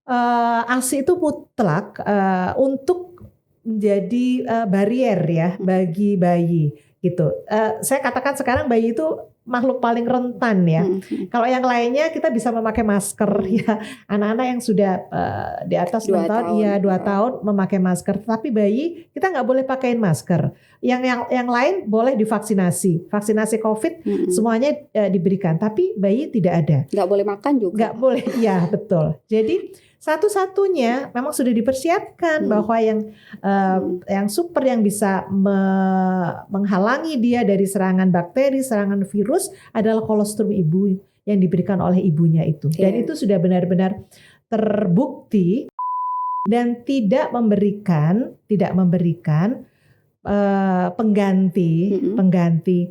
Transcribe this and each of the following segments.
ASI itu mutlak untuk menjadi barier ya bagi bayi gitu. Saya katakan sekarang bayi itu makhluk paling rentan ya. Kalau yang lainnya kita bisa memakai masker ya. Anak-anak yang sudah di atas 6 tahun, iya 2 tahun memakai masker. Tapi bayi kita nggak boleh pakaiin masker. Yang lain boleh divaksinasi. Vaksinasi COVID semuanya diberikan. Tapi bayi tidak ada. Nggak boleh makan juga. Nggak boleh, iya betul. Jadi satu-satunya memang sudah dipersiapkan bahwa yang super yang bisa menghalangi dia dari serangan bakteri, serangan virus adalah kolostrum ibu yang diberikan oleh ibunya itu. Dan itu sudah benar-benar terbukti dan tidak memberikan pengganti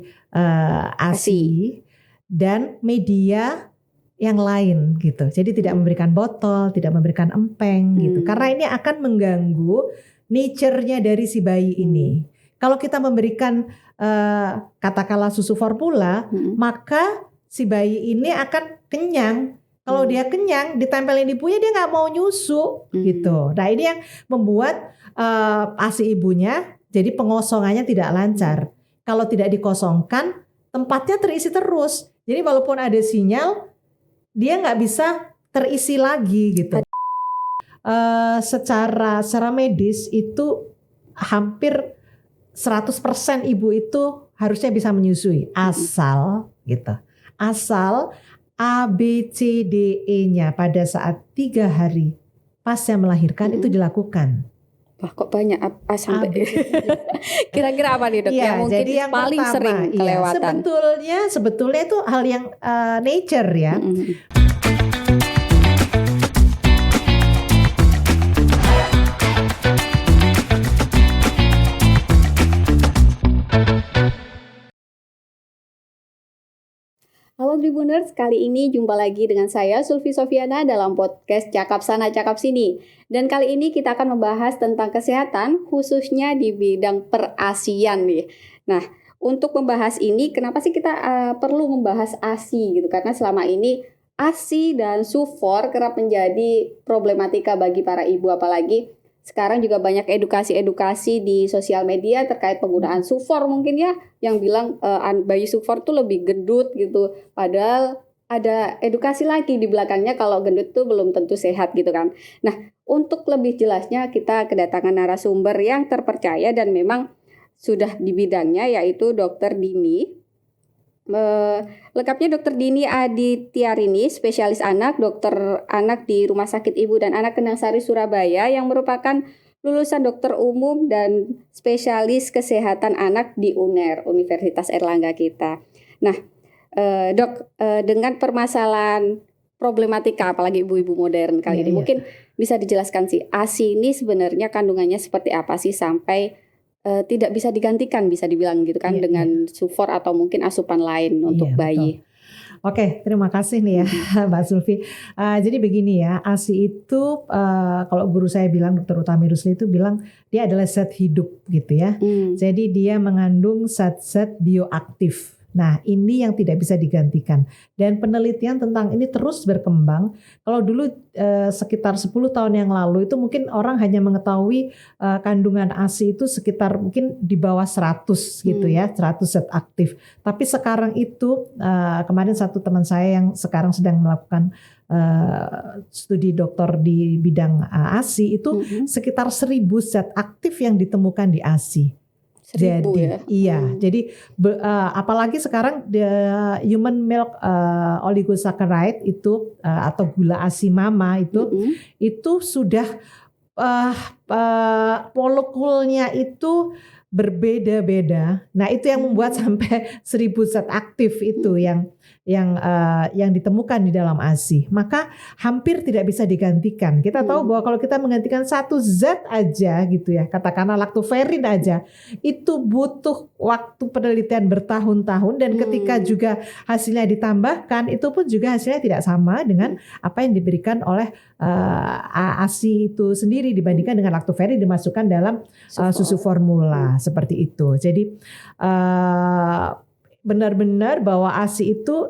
ASI dan media yang lain gitu. Jadi tidak memberikan botol, tidak memberikan empeng gitu. Karena ini akan mengganggu nature-nya dari si bayi ini. Kalau kita memberikan katakanlah susu formula, maka si bayi ini akan kenyang. Kalau dia kenyang, ditempelin ibunya dia nggak mau nyusu gitu. Nah ini yang membuat ASI ibunya jadi pengosongannya tidak lancar. Kalau tidak dikosongkan, tempatnya terisi terus. Jadi walaupun ada sinyal, dia nggak bisa terisi lagi gitu. Secara medis itu hampir 100% ibu itu harusnya bisa menyusui asal A, B, C, D, E-nya pada saat 3 hari pasca melahirkan itu dilakukan. Wah kok banyak A sampai kira-kira apa nih dok yang mungkin jadi yang paling pertama, sering kelewatan? Sebetulnya itu hal yang nature ya. Halo Tribuners, kali ini jumpa lagi dengan saya Sulfi Sofiana dalam podcast Cakap Sana Cakap Sini. Dan kali ini kita akan membahas tentang kesehatan khususnya di bidang perasian nih. Nah, untuk membahas ini kenapa sih kita perlu membahas ASI gitu? Karena selama ini ASI dan SUFOR kerap menjadi problematika bagi para ibu, apalagi sekarang juga banyak edukasi di sosial media terkait penggunaan SUFOR mungkin ya, yang bilang bayi SUFOR tuh lebih gendut gitu. Padahal ada edukasi lagi di belakangnya kalau gendut tuh belum tentu sehat gitu kan. Nah, untuk lebih jelasnya kita kedatangan narasumber yang terpercaya dan memang sudah di bidangnya, yaitu Dr. Dini. Lengkapnya Dr. Dini Adityarini, spesialis anak, dokter anak di Rumah Sakit Ibu dan Anak Kendang Sari Surabaya, yang merupakan lulusan dokter umum dan spesialis kesehatan anak di UNER, Universitas Erlangga kita. Nah, dok, dengan permasalahan problematika apalagi ibu-ibu modern kali ini, mungkin bisa dijelaskan sih ASI ini sebenarnya kandungannya seperti apa sih sampai tidak bisa digantikan, bisa dibilang gitu kan, dengan SUFOR atau mungkin asupan lain untuk bayi. Betul. Oke, terima kasih nih ya Mbak Sulfi. Jadi begini ya, ASI itu kalau guru saya bilang, Dr. Utami Rusli itu bilang dia adalah zat hidup gitu ya. Jadi dia mengandung zat-zat bioaktif. Nah ini yang tidak bisa digantikan. Dan penelitian tentang ini terus berkembang. Kalau dulu sekitar 10 tahun yang lalu itu mungkin orang hanya mengetahui kandungan ASI itu sekitar mungkin di bawah 100 gitu ya, 100 zat aktif. Tapi sekarang itu kemarin satu teman saya yang sekarang sedang melakukan studi doktor di bidang ASI itu sekitar 1000 zat aktif yang ditemukan di ASI. Jadi apalagi sekarang human milk oligosaccharide itu atau gula ASI mama itu sudah molekulnya itu berbeda-beda. Nah itu yang membuat sampai 1000 zat aktif itu yang ditemukan di dalam ASI. Maka hampir tidak bisa digantikan. Kita tahu bahwa kalau kita menggantikan satu zat aja gitu ya, katakanlah lactoferrin aja, itu butuh waktu penelitian bertahun-tahun, dan ketika juga hasilnya ditambahkan, itu pun juga hasilnya tidak sama dengan apa yang diberikan oleh ASI itu sendiri dibandingkan dengan lactoferrin dimasukkan dalam susu formula seperti itu. Jadi benar-benar bahwa ASI itu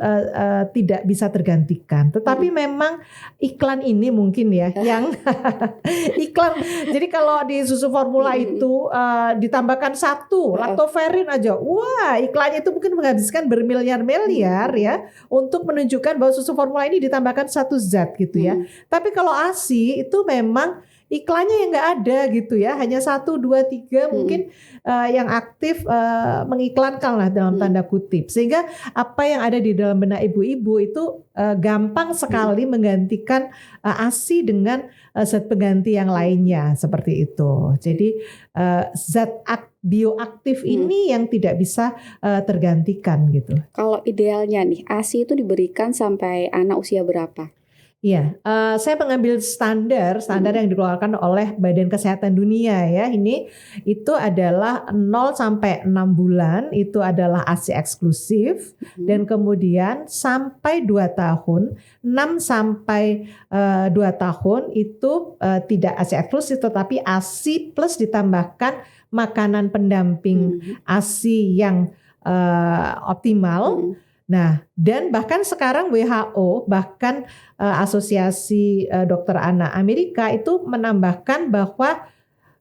tidak bisa tergantikan. Tetapi memang iklan ini mungkin ya yang iklan. Jadi kalau di susu formula itu ditambahkan satu lactoferrin aja, wah iklannya itu mungkin menghabiskan bermiliar-miliar ya untuk menunjukkan bahwa susu formula ini ditambahkan satu zat gitu ya. Tapi kalau ASI itu memang iklannya yang nggak ada gitu ya, hanya 1, 2, 3 mungkin yang aktif mengiklankan lah dalam tanda kutip, sehingga apa yang ada di dalam benak ibu-ibu itu gampang sekali menggantikan ASI dengan zat pengganti yang lainnya seperti itu. Jadi zat bioaktif ini yang tidak bisa tergantikan gitu. Kalau idealnya nih ASI itu diberikan sampai anak usia berapa? Iya, saya mengambil standar yang dikeluarkan oleh Badan Kesehatan Dunia ya. Ini itu adalah 0 sampai 6 bulan itu adalah ASI eksklusif, dan kemudian sampai 2 tahun, 6 sampai 2 tahun itu tidak ASI eksklusif tetapi ASI plus ditambahkan makanan pendamping ASI yang optimal. Nah, dan bahkan sekarang WHO, bahkan Asosiasi Dokter Anak Amerika itu menambahkan bahwa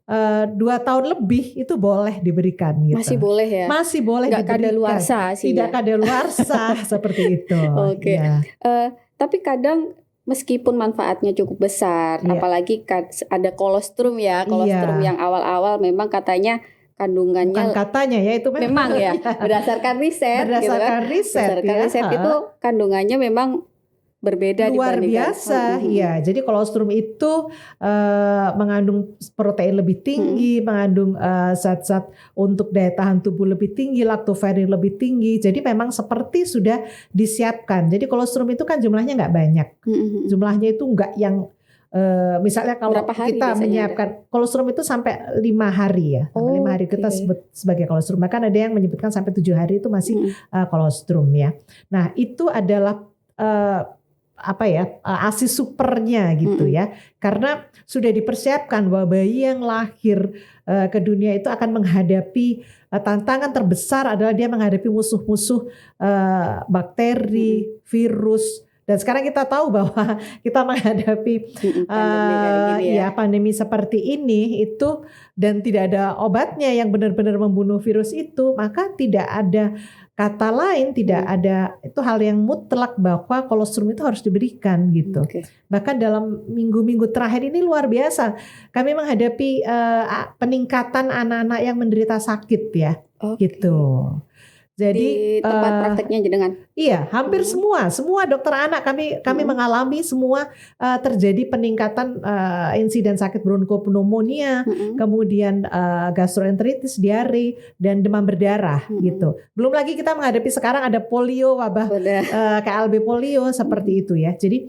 2 tahun lebih itu boleh diberikan gitu. Masih boleh ya? Masih boleh nggak diberikan. kadaluarsa sih. Tidak kadaluarsa seperti itu. Oke. Ya. Tapi kadang meskipun manfaatnya cukup besar, apalagi ada kolostrum ya, kolostrum yang awal-awal memang katanya kandungannya, bukan katanya ya, itu memang ya berdasarkan riset riset itu kandungannya memang berbeda luar dibandingkan biasa. Iya, jadi kolostrum itu mengandung protein lebih tinggi, mengandung zat-zat untuk daya tahan tubuh lebih tinggi, lactoferrin lebih tinggi. Jadi memang seperti sudah disiapkan. Jadi kolostrum itu kan jumlahnya nggak banyak, jumlahnya itu nggak yang misalnya kalau kita menyiapkan kolostrum itu sampai 5 hari ya, 5 hari kita sebut sebagai kolostrum. Bahkan ada yang menyebutkan sampai 7 hari itu masih kolostrum ya. Nah itu adalah ASI supernya gitu ya, karena sudah dipersiapkan bahwa bayi yang lahir ke dunia itu akan menghadapi tantangan terbesar adalah dia menghadapi musuh-musuh bakteri, virus. Dan sekarang kita tahu bahwa kita menghadapi pandemi seperti ini itu dan tidak ada obatnya yang benar-benar membunuh virus itu, maka tidak ada kata lain, tidak ada, itu hal yang mutlak bahwa kolostrum itu harus diberikan gitu. Bahkan dalam minggu-minggu terakhir ini luar biasa, kami menghadapi peningkatan anak-anak yang menderita sakit ya, gitu. Jadi di tempat prakteknya jenengan. Iya, hampir semua dokter anak kami mengalami semua terjadi peningkatan insiden sakit bronkopneumonia, kemudian gastroenteritis, diare, dan demam berdarah gitu. Belum lagi kita menghadapi sekarang ada polio, wabah KLB polio seperti itu ya. Jadi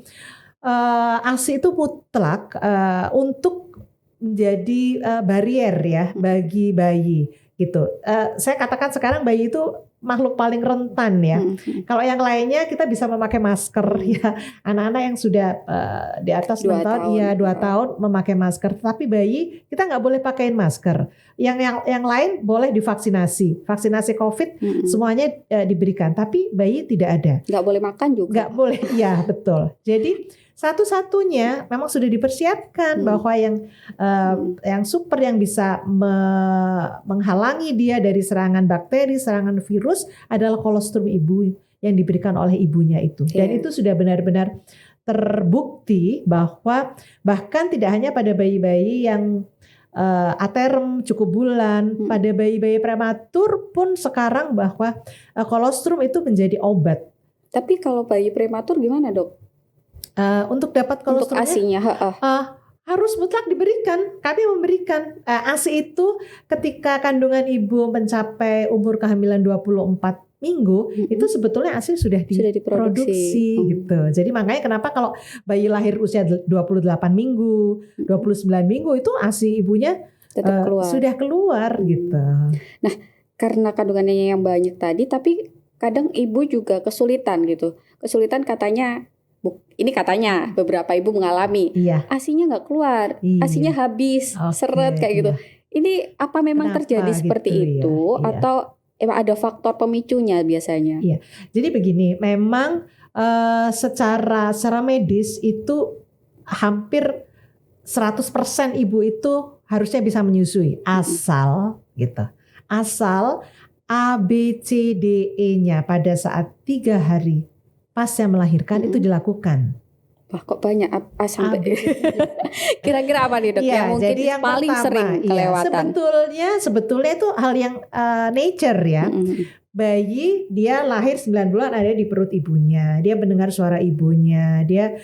ASI itu mutlak untuk menjadi barier ya bagi bayi gitu. Saya katakan sekarang bayi itu makhluk paling rentan ya. Kalau yang lainnya kita bisa memakai masker ya. Anak-anak yang sudah di atas 6 tahun, 2 tahun memakai masker. Tapi bayi kita nggak boleh pakaiin masker. Yang lain boleh divaksinasi. Vaksinasi COVID semuanya diberikan. Tapi bayi tidak ada. Nggak boleh makan juga. Nggak boleh, ya betul. Jadi satu-satunya memang sudah dipersiapkan bahwa yang super yang bisa menghalangi dia dari serangan bakteri, serangan virus adalah kolostrum ibu yang diberikan oleh ibunya itu. Dan itu sudah benar-benar terbukti bahwa bahkan tidak hanya pada bayi-bayi yang aterm cukup bulan, pada bayi-bayi prematur pun sekarang bahwa kolostrum itu menjadi obat. Tapi kalau bayi prematur gimana, Dok? Untuk dapat kolostrum ASI-nya harus mutlak diberikan. Kami memberikan ASI itu ketika kandungan ibu mencapai umur kehamilan 24 minggu, itu sebetulnya ASI sudah diproduksi gitu. Jadi makanya kenapa kalau bayi lahir usia 28 minggu, 29 minggu itu ASI ibunya sudah keluar gitu. Nah, karena kandungannya yang banyak tadi, tapi kadang ibu juga kesulitan gitu. Kesulitan katanya, ini katanya beberapa ibu mengalami, ASInya nggak keluar, ASInya habis, seret kayak gitu. Ini apa memang terjadi seperti itu, atau ada faktor pemicunya biasanya? Iya. Jadi begini, memang secara medis itu hampir 100% ibu itu harusnya bisa menyusui asal gitu. Asal A, B, C, D, E-nya pada saat 3 hari pasca melahirkan itu dilakukan. Wah, kok banyak sampai kira-kira apa nih dok? Iya, yang mungkin jadi yang paling pertama, sering kelewatan. Sebetulnya itu hal yang nature ya. Bayi dia lahir 9 bulan ada di perut ibunya, dia mendengar suara ibunya, dia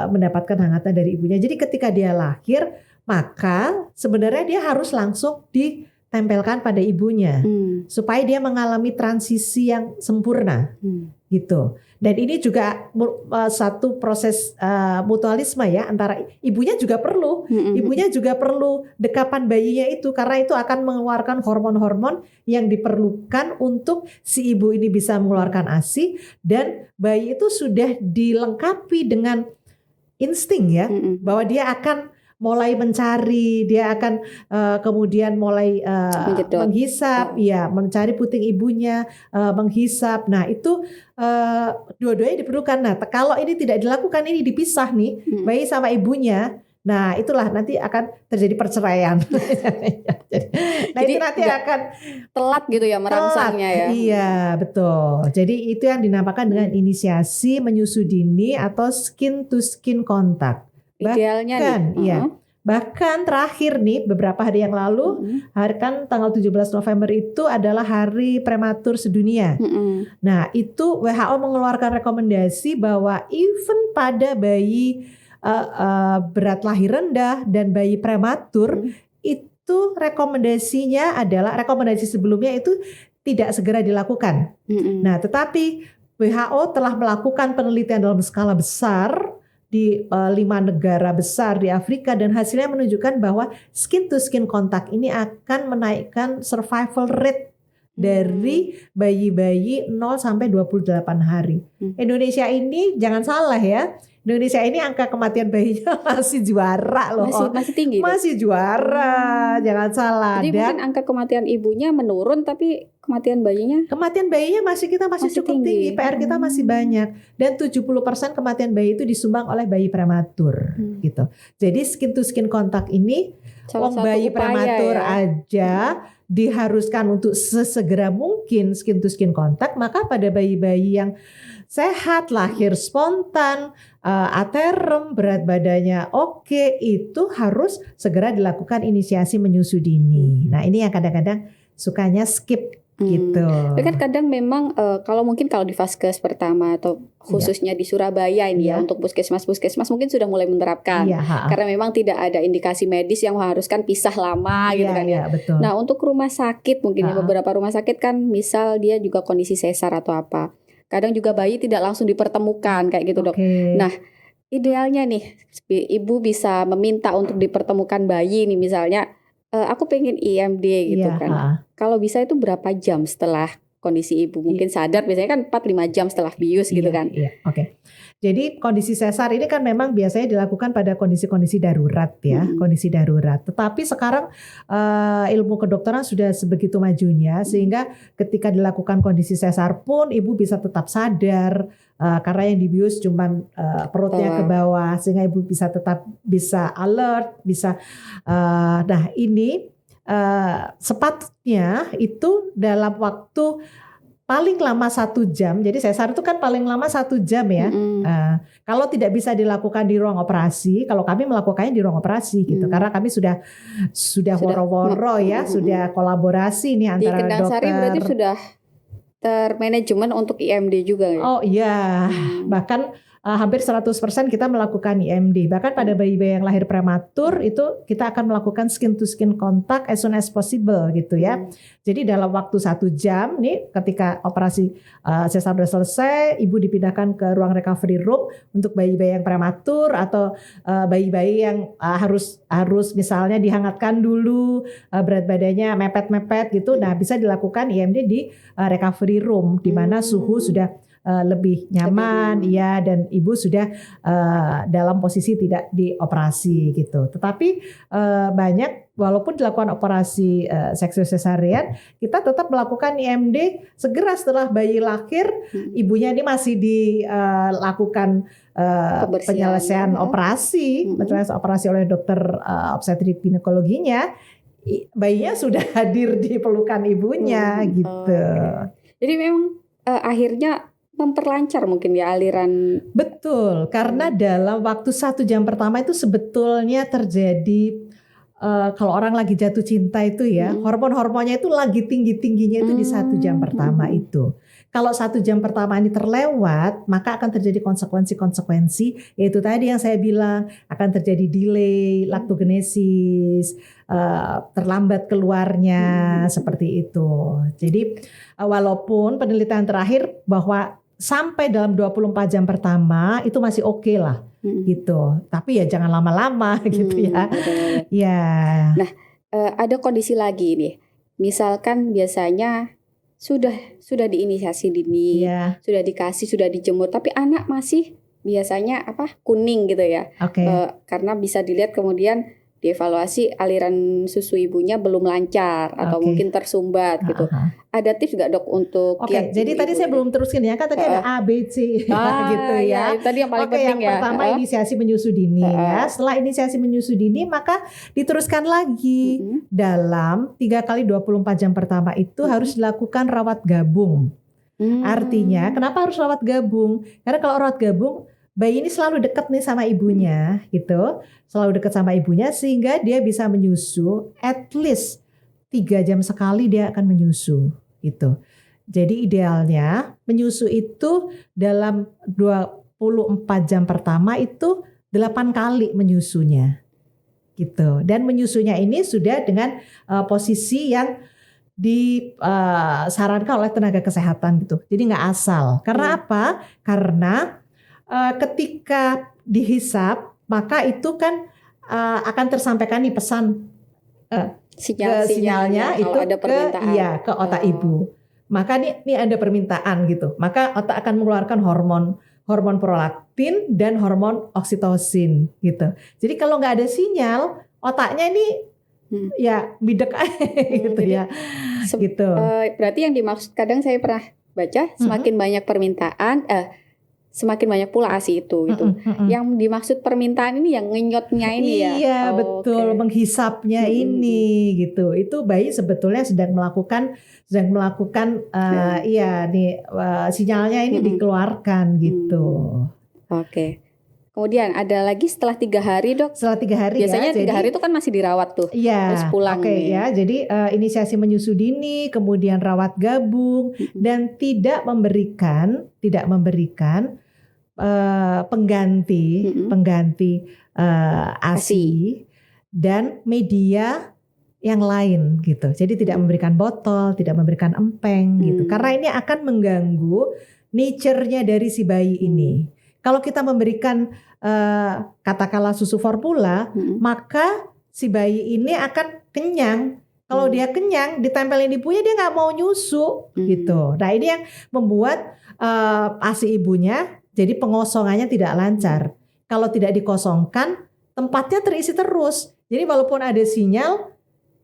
mendapatkan hangatan dari ibunya. Jadi ketika dia lahir, maka sebenarnya dia harus langsung ditempelkan pada ibunya supaya dia mengalami transisi yang sempurna gitu. Dan ini juga satu proses mutualisme ya, antara ibunya juga perlu, ibunya juga perlu dekapan bayinya itu, karena itu akan mengeluarkan hormon-hormon yang diperlukan untuk si ibu ini bisa mengeluarkan ASI, dan bayi itu sudah dilengkapi dengan insting ya, bahwa dia akan mulai mencari, dia akan kemudian mulai menghisap, ya, mencari puting ibunya, menghisap. Nah itu dua-duanya diperlukan. Nah kalau ini tidak dilakukan, ini dipisah nih, bayi sama ibunya. Nah itulah nanti akan terjadi perceraian. Jadi itu nanti akan telat gitu ya merangsangnya ya. Iya betul. Jadi itu yang dinamakan dengan inisiasi menyusu dini atau skin to skin contact. Idealnya nih. Iya. Bahkan terakhir nih beberapa hari yang lalu, hari kan tanggal 17 November itu adalah hari prematur sedunia. Nah, itu WHO mengeluarkan rekomendasi bahwa even pada bayi berat lahir rendah dan bayi prematur itu rekomendasinya adalah, rekomendasi sebelumnya itu tidak segera dilakukan. Nah, tetapi WHO telah melakukan penelitian dalam skala besar di 5 negara besar di Afrika, dan hasilnya menunjukkan bahwa skin to skin contact ini akan menaikkan survival rate dari bayi-bayi 0 sampai 28 hari. Indonesia ini jangan salah ya, Indonesia ini angka kematian bayinya masih juara loh. Masih tinggi. Masih juara, jangan salah. Jadi mungkin angka kematian ibunya menurun, tapi kematian bayinya masih cukup tinggi. PR kita masih banyak, dan 70% kematian bayi itu disumbang oleh bayi prematur gitu. Jadi skin to skin contact ini bayi prematur ya aja diharuskan untuk sesegera mungkin skin to skin contact, maka pada bayi-bayi yang sehat, lahir spontan, aterem, berat badannya oke, itu harus segera dilakukan inisiasi menyusu dini. Nah ini yang kadang-kadang sukanya skip gitu. Tapi kan kadang memang kalau di vaskes pertama atau khususnya di Surabaya ini ya, untuk puskesmas mungkin sudah mulai menerapkan, karena memang tidak ada indikasi medis yang mengharuskan pisah lama gitu kan ya. Betul. Nah untuk rumah sakit mungkin beberapa rumah sakit kan misal dia juga kondisi sesar atau apa, kadang juga bayi tidak langsung dipertemukan kayak gitu dok. Nah idealnya nih ibu bisa meminta untuk dipertemukan bayi nih, misalnya aku pengen IMD gitu kan. Kalau bisa itu berapa jam setelah kondisi ibu mungkin sadar, biasanya kan 4-5 jam setelah bius gitu kan. Oke. Jadi kondisi sesar ini kan memang biasanya dilakukan pada kondisi-kondisi darurat ya, kondisi darurat. Tetapi sekarang ilmu kedokteran sudah sebegitu majunya sehingga ketika dilakukan kondisi sesar pun ibu bisa tetap sadar, karena yang dibius cuman perutnya ke bawah, sehingga ibu bisa tetap bisa alert, bisa nah ini sepatutnya itu dalam waktu paling lama 1 jam. Jadi sesar itu kan paling lama 1 jam ya. Kalau tidak bisa dilakukan di ruang operasi, kalau kami melakukannya di ruang operasi gitu, karena kami sudah woro-woro ya, sudah kolaborasi nih antara dokter. Di Kendang Sari berarti sudah termanajemen untuk IMD juga ya? Oh iya, bahkan hampir 100% kita melakukan IMD. Bahkan pada bayi-bayi yang lahir prematur itu kita akan melakukan skin to skin contact as soon as possible gitu ya. Jadi dalam waktu 1 jam nih ketika operasi sesar sudah selesai, ibu dipindahkan ke ruang recovery room untuk bayi-bayi yang prematur atau bayi-bayi yang harus misalnya dihangatkan dulu, berat badannya mepet-mepet gitu. Nah bisa dilakukan IMD di recovery room di mana suhu sudah lebih nyaman, ya, dan ibu sudah dalam posisi tidak dioperasi gitu. Tetapi banyak walaupun dilakukan operasi seksius cesarean, kita tetap melakukan IMD segera setelah bayi lahir. Ibunya ini masih dilakukan penyelesaian operasi oleh dokter obstetrik ginekologinya. Bayinya sudah hadir di pelukan ibunya gitu. Jadi memang akhirnya memperlancar mungkin ya aliran. Betul, karena dalam waktu 1 jam pertama itu sebetulnya terjadi kalau orang lagi jatuh cinta itu ya, hormon-hormonnya itu lagi tinggi-tingginya itu di 1 jam pertama itu. Kalau 1 jam pertama ini terlewat, maka akan terjadi konsekuensi-konsekuensi, yaitu tadi yang saya bilang akan terjadi delay laktogenesis, terlambat keluarnya seperti itu. Jadi walaupun penelitian terakhir bahwa sampai dalam 24 jam pertama itu masih oke lah gitu. Tapi ya jangan lama-lama gitu ya. Ya. Nah, ada kondisi lagi nih. Misalkan biasanya sudah diinisiasi dini, sudah dikasih, sudah dijemur, tapi anak masih biasanya kuning gitu ya. Karena bisa dilihat kemudian dievaluasi aliran susu ibunya belum lancar atau mungkin tersumbat gitu. Ada tips nggak dok untuk jadi tadi saya belum teruskan ya, kan tadi ada A, B, C gitu ya. Tadi yang paling penting yang pertama inisiasi menyusu dini ya. Setelah inisiasi menyusu dini maka diteruskan lagi dalam 3 kali 24 jam pertama itu harus dilakukan rawat gabung. Artinya kenapa harus rawat gabung? Karena kalau rawat gabung bayi ini selalu dekat nih sama ibunya gitu, selalu dekat sama ibunya sehingga dia bisa menyusu at least 3 jam sekali dia akan menyusu gitu. Jadi idealnya menyusu itu dalam 24 jam pertama itu 8 kali menyusunya gitu. Dan menyusunya ini sudah dengan posisi yang disarankan oleh tenaga kesehatan gitu. Jadi nggak asal. Karena apa? Karena ketika dihisap maka itu kan akan tersampaikan nih pesan sinyalnya itu ada ke otak ibu. Maka ini ada permintaan gitu. Maka otak akan mengeluarkan hormon prolaktin dan hormon oksitosin gitu. Jadi kalau nggak ada sinyal, otaknya ini ya bidek gitu ya. Gitu. Berarti yang dimaksud kadang saya pernah baca semakin banyak permintaan semakin banyak pula ASI itu gitu. Yang dimaksud permintaan ini yang ngenyotnya ini ya. Iya, betul, menghisapnya ini gitu. Itu bayi sebetulnya sedang melakukan sinyalnya ini dikeluarkan gitu. Oke. Kemudian ada lagi setelah 3 hari dok. Setelah 3 hari biasanya 3 hari itu kan masih dirawat tuh. Iya. Terus pulang. Ya. Jadi inisiasi menyusu dini, kemudian rawat gabung dan tidak memberikan pengganti ASI dan media yang lain gitu. Jadi tidak memberikan botol, tidak memberikan empeng gitu. Karena ini akan mengganggu nature-nya dari si bayi ini. Kalau kita memberikan katakanlah susu formula, maka si bayi ini akan kenyang. Kalau dia kenyang, ditempelin ibunya dia nggak mau nyusu gitu. Nah ini yang membuat ASI ibunya jadi pengosongannya tidak lancar. Kalau tidak dikosongkan, tempatnya terisi terus. Jadi walaupun ada sinyal,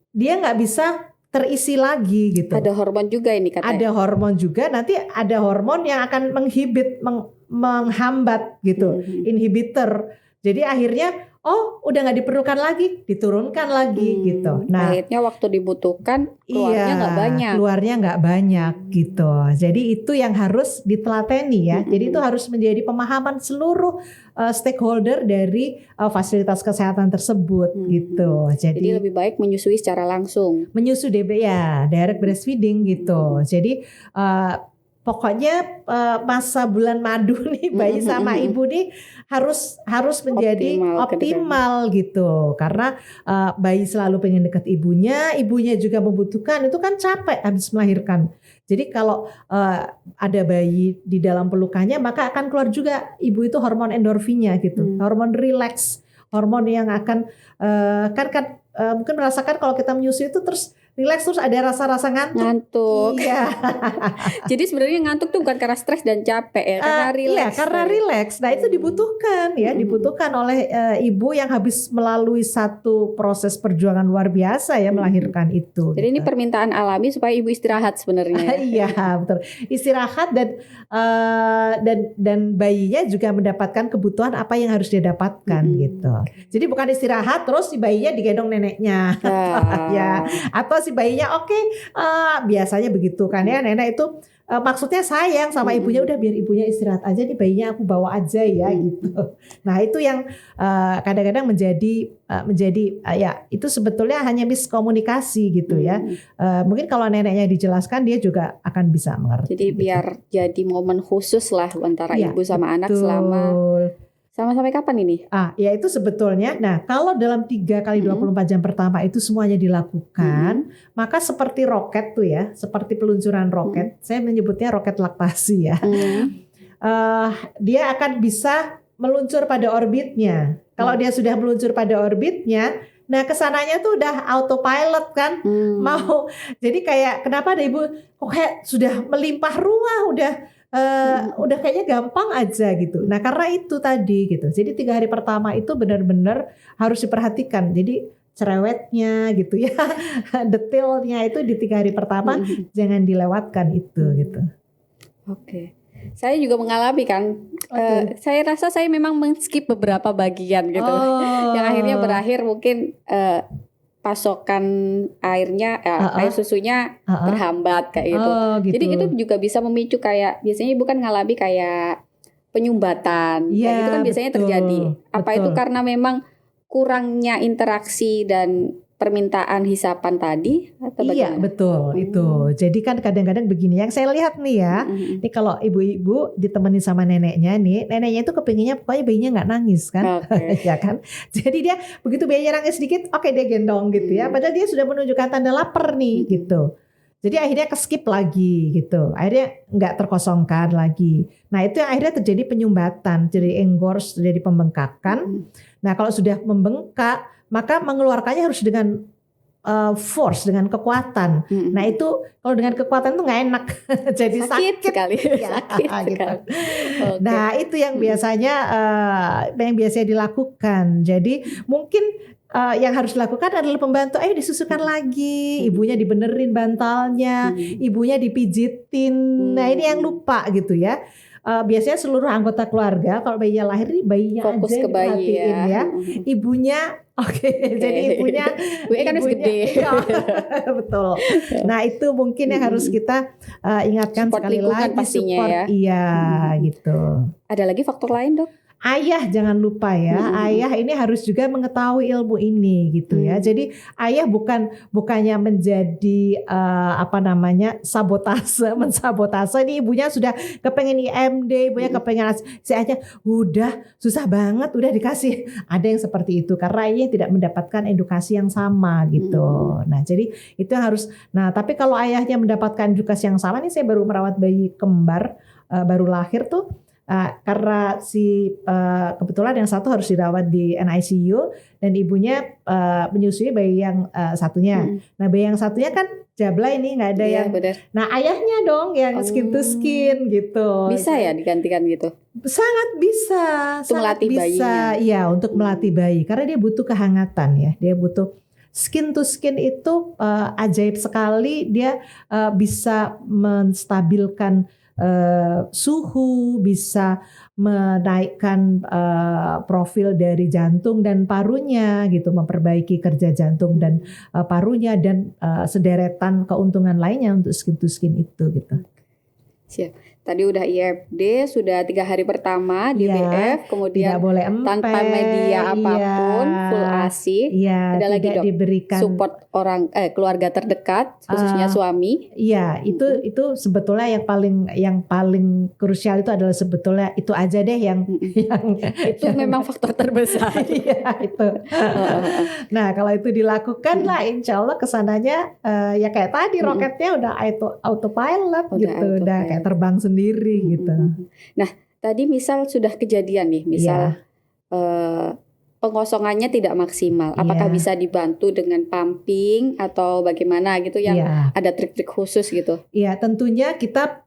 dia nggak bisa terisi lagi gitu. Ada hormon juga ini katanya. Ada hormon juga, nanti ada hormon yang akan menghambat gitu, inhibitor. Jadi akhirnya udah nggak diperlukan lagi, diturunkan lagi gitu. Nah, akhirnya waktu dibutuhkan keluarnya nggak banyak gitu. Jadi itu yang harus ditelateni ya. Jadi itu harus menjadi pemahaman seluruh stakeholder dari fasilitas kesehatan tersebut gitu. Jadi lebih baik menyusui secara langsung. Menyusu DB ya, direct breastfeeding gitu. Jadi pokoknya masa bulan madu nih bayi sama ibu nih harus menjadi optimal gitu. Karena bayi selalu pengen dekat ibunya juga membutuhkan, itu kan capek habis melahirkan. Jadi kalau ada bayi di dalam pelukannya maka akan keluar juga ibu itu hormon endorfinnya gitu. Hormon relax, hormon yang akan mungkin merasakan kalau kita menyusui itu terus rileks terus ada rasa-rasa ngantuk. Ngantuk. Iya. Jadi sebenarnya ngantuk tuh bukan karena stres dan capek ya, karena rileks. Iya, karena rileks. Nah, itu dibutuhkan ya, dibutuhkan oleh ibu yang habis melalui satu proses perjuangan luar biasa ya melahirkan itu. Jadi ini permintaan alami supaya ibu istirahat sebenarnya. Iya, betul. Istirahat dan bayinya juga mendapatkan kebutuhan apa yang harus dia dapatkan gitu. Jadi bukan istirahat terus si bayinya digendong neneknya. Ya, atau si bayinya biasanya begitu kan ya, nenek itu maksudnya sayang sama ibunya, udah biar ibunya istirahat aja nih, bayinya aku bawa aja ya gitu. Nah itu yang kadang-kadang menjadi ya itu sebetulnya hanya miskomunikasi gitu ya. Mungkin kalau neneknya dijelaskan dia juga akan bisa mengerti. Jadi biar jadi momen khusus lah antara ibu sama anak selama sampai kapan ini? Ya itu sebetulnya. Nah, kalau dalam 3 kali 24 jam pertama itu semuanya dilakukan, maka seperti roket tuh ya, seperti peluncuran roket. Saya menyebutnya roket laktasi ya. Dia akan bisa meluncur pada orbitnya. Kalau dia sudah meluncur pada orbitnya, nah kesananya tuh udah autopilot kan, jadi kayak kenapa ada ibu kok kayak sudah melimpah ruah, udah kayaknya gampang aja gitu. Nah karena itu tadi gitu. Jadi 3 hari pertama itu benar-benar harus diperhatikan. Jadi cerewetnya gitu ya, detailnya itu di 3 hari pertama jangan dilewatkan itu gitu. Oke. Saya juga mengalami kan. Saya rasa saya memang men-skip beberapa bagian gitu, yang akhirnya berakhir mungkin pasokan airnya, air susunya terhambat kayak gitu. Gitu. Jadi itu juga bisa memicu kayak biasanya ibu kan ngalami kayak penyumbatan, kayak gitu kan biasanya terjadi. Apa itu karena memang kurangnya interaksi dan permintaan hisapan tadi atau bagaimana? Iya betul itu. Jadi kan kadang-kadang begini yang saya lihat nih ya, ini kalau ibu-ibu ditemenin sama neneknya nih, neneknya itu kepinginnya pokoknya bayinya nggak nangis kan, ya kan. Jadi dia begitu bayinya nangis sedikit, dia gendong gitu ya. Padahal dia sudah menunjukkan tanda lapar nih gitu. Jadi akhirnya keskip lagi gitu, akhirnya nggak terkosongkan lagi. Nah itu yang akhirnya terjadi penyumbatan, jadi engorge, terjadi pembengkakan. Nah kalau sudah membengkak, maka mengeluarkannya harus dengan force, dengan kekuatan. Nah itu kalau dengan kekuatan itu nggak enak, jadi sakit sekali. Sakit gitu. Nah itu yang biasanya dilakukan. Jadi mungkin yang harus dilakukan adalah pembantu, ayo disusukan lagi, ibunya dibenerin bantalnya, ibunya dipijitin. Nah ini yang lupa gitu ya. Biasanya seluruh anggota keluarga kalau bayinya lahir ini bayinya fokus aja ke bayi ya. Ibunya jadi ibunya kan harus gede. Betul. Nah itu mungkin yang harus kita ingatkan support sekali lagi pastinya support ya. Gitu. Ada lagi faktor lain dok? Ayah jangan lupa ya, ayah ini harus juga mengetahui ilmu ini gitu ya. Jadi ayah bukannya menjadi mensabotase ini ibunya sudah kepengen IMD, ibunya kepengen si ayahnya udah susah banget udah dikasih. Ada yang seperti itu karena ayah tidak mendapatkan edukasi yang sama gitu. Nah, jadi itu yang harus. Nah, tapi kalau ayahnya mendapatkan edukasi yang sama nih, saya baru merawat bayi kembar baru lahir tuh. Karena kebetulan yang satu harus dirawat di NICU dan ibunya menyusui bayi yang satunya. Nah bayi yang satunya kan jabla ini nggak ada yang. Bener. Nah ayahnya dong yang skin to skin gitu. Bisa ya digantikan gitu? Sangat bisa. Untuk melatih bayinya. Iya untuk melatih bayi karena dia butuh kehangatan ya. Dia butuh. Skin to skin itu ajaib sekali. Dia bisa menstabilkan suhu, bisa menaikkan profil dari jantung dan parunya gitu, memperbaiki kerja jantung dan parunya dan sederetan keuntungan lainnya untuk skin to skin itu gitu. Siap. Tadi udah IFD, sudah 3 hari pertama di BF, kemudian boleh tanpa media apapun, full ASI. Ada lagi dok, diberikan support orang keluarga terdekat, khususnya suami. Iya, itu sebetulnya yang paling krusial itu adalah sebetulnya itu aja deh yang itu memang faktor terbesar. Iya itu. Nah kalau itu dilakukan lah, insya Allah kesananya ya kayak tadi roketnya udah autopilot gitu, udah kayak terbang sendiri gitu. Nah, tadi misal sudah kejadian nih, misal pengosongannya tidak maksimal. Apakah Iya. bisa dibantu dengan pumping atau bagaimana gitu yang Iya. ada trik-trik khusus gitu? Iya, tentunya kita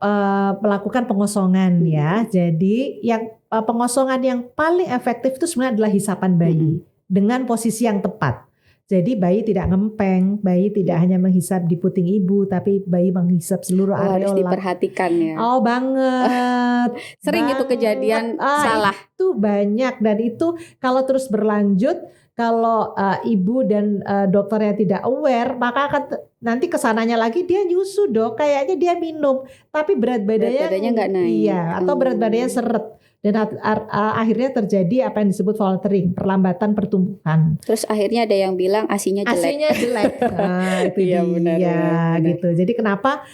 melakukan pengosongan ya. Jadi yang pengosongan yang paling efektif itu sebenarnya adalah hisapan bayi dengan posisi yang tepat. Jadi bayi tidak ngempeng, bayi tidak hanya menghisap di puting ibu, tapi bayi menghisap seluruh Harus areola. diperhatikan ya. Oh banget. Sering itu kejadian salah. Itu banyak, dan itu kalau terus berlanjut, kalau ibu dan dokternya tidak aware, maka akan nanti kesananya lagi dia nyusu dok, kayaknya dia minum, tapi berat badannya nggak naik. Iya, atau berat badannya seret. Dan akhirnya terjadi apa yang disebut faltering, perlambatan pertumbuhan. Terus akhirnya ada yang bilang ASINya jelek. ASINya jelek. Nah, itu Iya, dia benar. gitu. Jadi kenapa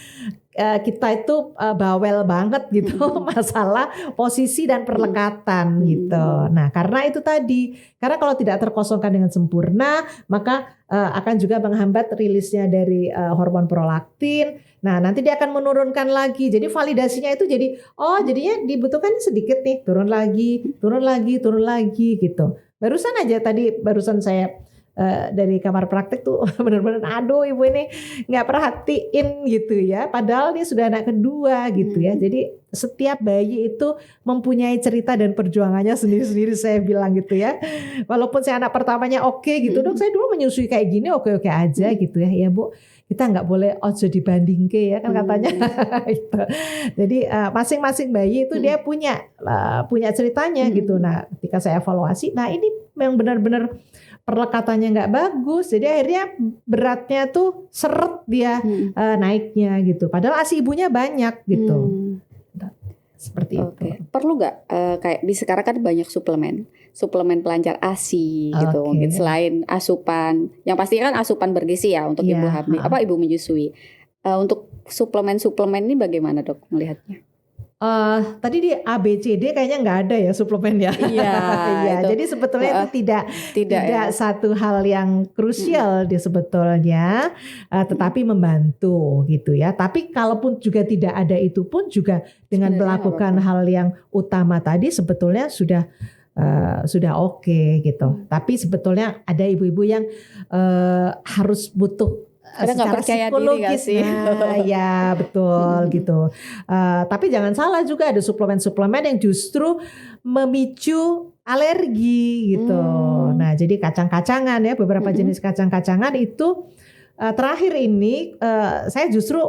kita itu bawel banget gitu masalah posisi dan perlekatan gitu. Nah, karena itu tadi, karena kalau tidak terkosongkan dengan sempurna, maka akan juga menghambat rilisnya dari hormon prolaktin. Nah, nanti dia akan menurunkan lagi. Jadi validasinya itu jadi jadinya dibutuhkan sedikit nih, turun lagi gitu. Barusan saya dari kamar praktek tuh benar-benar aduh ibu ini nggak perhatiin gitu ya, padahal dia sudah anak kedua gitu ya. Jadi setiap bayi itu mempunyai cerita dan perjuangannya sendiri-sendiri, saya bilang gitu ya. Walaupun saya anak pertamanya oke gitu, dok saya dulu menyusui kayak gini oke aja gitu ya bu, kita nggak boleh ojo dibandingke ya kan katanya. Gitu. Jadi masing-masing bayi itu dia punya ceritanya gitu. Nah ketika saya evaluasi, nah ini yang benar-benar perlekatannya nggak bagus, jadi akhirnya beratnya tuh seret dia naiknya gitu. Padahal ASI ibunya banyak gitu. Seperti itu. Perlu nggak kayak di sekarang kan banyak suplemen pelancar ASI gitu, mungkin selain asupan, yang pasti kan asupan bergizi ya untuk ibu hamil, ibu menyusui. Untuk suplemen ini bagaimana dok melihatnya? Tadi di ABCD kayaknya nggak ada ya suplemen ya. Iya. Jadi sebetulnya itu tidak satu hal yang krusial dia sebetulnya, tetapi membantu gitu ya. Tapi kalaupun juga tidak ada itu pun juga dengan melakukan hal yang utama tadi sebetulnya sudah oke gitu. Tapi sebetulnya ada ibu-ibu yang harus butuh kadang nggak percaya diri gak sih? Ya betul gitu. Tapi jangan salah juga ada suplemen-suplemen yang justru memicu alergi gitu. Nah jadi kacang-kacangan ya, beberapa jenis kacang-kacangan itu terakhir ini saya justru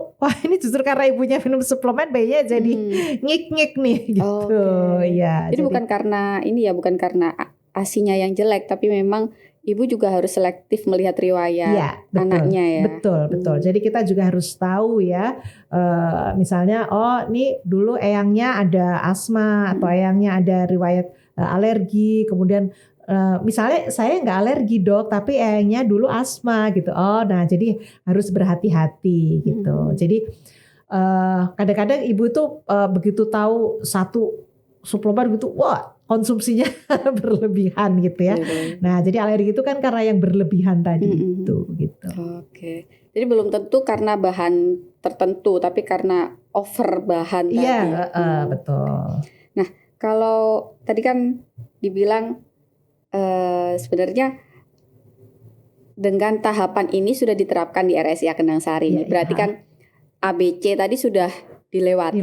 ini justru karena ibunya minum suplemen bayinya jadi ngik-ngik nih gitu. Ya. Jadi bukan karena bukan karena ASINya yang jelek, tapi memang ibu juga harus selektif melihat riwayat anaknya ya. Betul. Jadi kita juga harus tahu ya, misalnya nih dulu eyangnya ada asma atau eyangnya ada riwayat alergi, kemudian misalnya saya nggak alergi dok, tapi eyangnya dulu asma gitu. Nah jadi harus berhati-hati gitu. Jadi kadang-kadang ibu tuh begitu tahu satu suplemen gitu, konsumsinya berlebihan gitu ya. Nah, jadi alergi itu kan karena yang berlebihan tadi itu gitu. Oke. Jadi belum tentu karena bahan tertentu, tapi karena over bahan tadi. Iya, betul. Nah, kalau tadi kan dibilang sebenarnya dengan tahapan ini sudah diterapkan di RSIA Kendang Sari. Berarti kan ABC tadi sudah dilewati.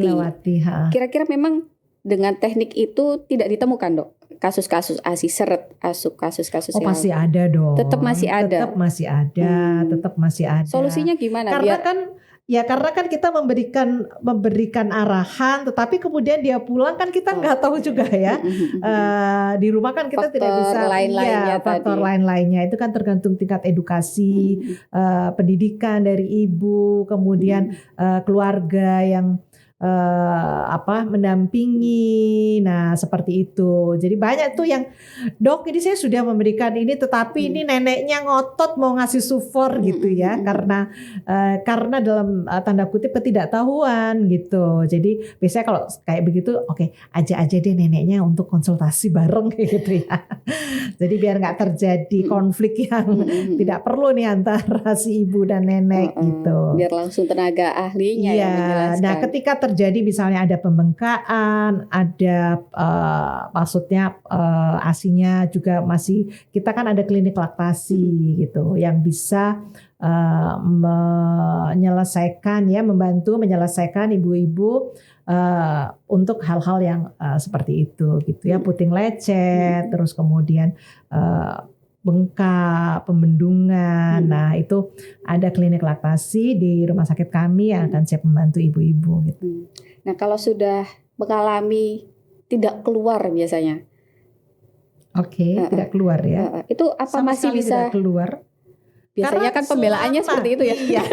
Kira-kira memang dengan teknik itu tidak ditemukan dok kasus-kasus ASI seret, kasus-kasus yang pasti ada dong. Tetap masih ada. Tetap masih ada. Solusinya gimana? Karena kan kita memberikan arahan, tetapi kemudian dia pulang kan kita nggak tahu juga ya. Di rumah kan kita tidak bisa faktor lain-lainnya itu kan tergantung tingkat edukasi, pendidikan dari ibu, kemudian keluarga yang mendampingi. Nah seperti itu. Jadi banyak tuh yang dok ini saya sudah memberikan ini, tetapi ini neneknya ngotot mau ngasih sufor gitu ya, karena dalam tanda kutip ketidaktahuan gitu. Jadi biasanya kalau kayak begitu ajak aja deh neneknya untuk konsultasi bareng gitu ya. Jadi biar nggak terjadi konflik yang tidak perlu nih antara si ibu dan nenek gitu. Biar langsung tenaga ahlinya yang menjelaskan. Nah ketika terjadi misalnya ada pembengkakan, ada maksudnya ASINya juga masih, kita kan ada klinik laktasi gitu yang bisa membantu menyelesaikan ibu-ibu untuk hal-hal yang seperti itu gitu ya, puting lecet, terus kemudian bengkak, pembendungan. Nah, itu ada klinik laktasi di rumah sakit kami yang akan siap membantu ibu-ibu gitu. Nah, kalau sudah mengalami tidak keluar biasanya. Oke, tidak keluar ya. Itu apa sama masih bisa tidak keluar? Biasanya kan pembelaannya seperti itu ya. Iya.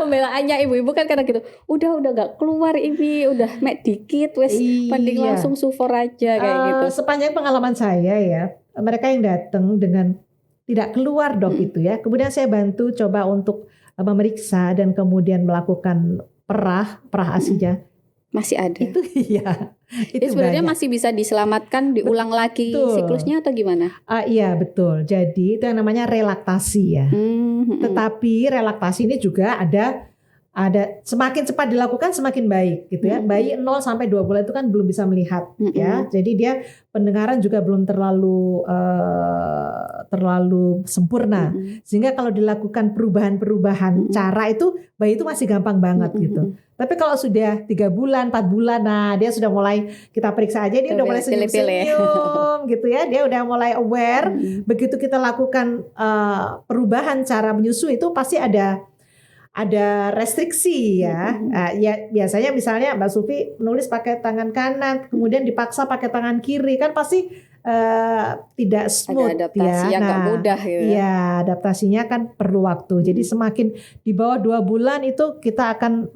Pembelaannya ibu-ibu kan kadang gitu. Udah gak keluar ini, udah mek dikit wes mending langsung sufor aja kayak gitu. Sepanjang pengalaman saya ya, mereka yang datang dengan tidak keluar dok itu ya. Kemudian saya bantu coba untuk memeriksa dan kemudian melakukan perah ASINya. Masih ada. Itu iya. Itu sebenarnya masih bisa diselamatkan, diulang lagi siklusnya atau gimana? Iya betul. Jadi itu yang namanya relaktasi ya. Tetapi relaktasi ini juga ada semakin cepat dilakukan semakin baik gitu ya. Bayi 0 sampai 2 bulan itu kan belum bisa melihat ya. Jadi dia pendengaran juga belum terlalu sempurna. Sehingga kalau dilakukan perubahan cara itu bayi itu masih gampang banget gitu. Tapi kalau sudah 3 bulan, 4 bulan, nah dia sudah mulai, kita periksa aja dia udah mulai senyum-senyum gitu ya. Dia udah mulai aware. Begitu kita lakukan perubahan cara menyusui itu pasti ada restriksi ya. Ya biasanya misalnya Mbak Sulfi nulis pakai tangan kanan, kemudian dipaksa pakai tangan kiri, kan pasti tidak smooth. Ada adaptasi yang gak mudah gitu. Iya, adaptasinya kan perlu waktu. Jadi semakin di bawah 2 bulan itu kita akan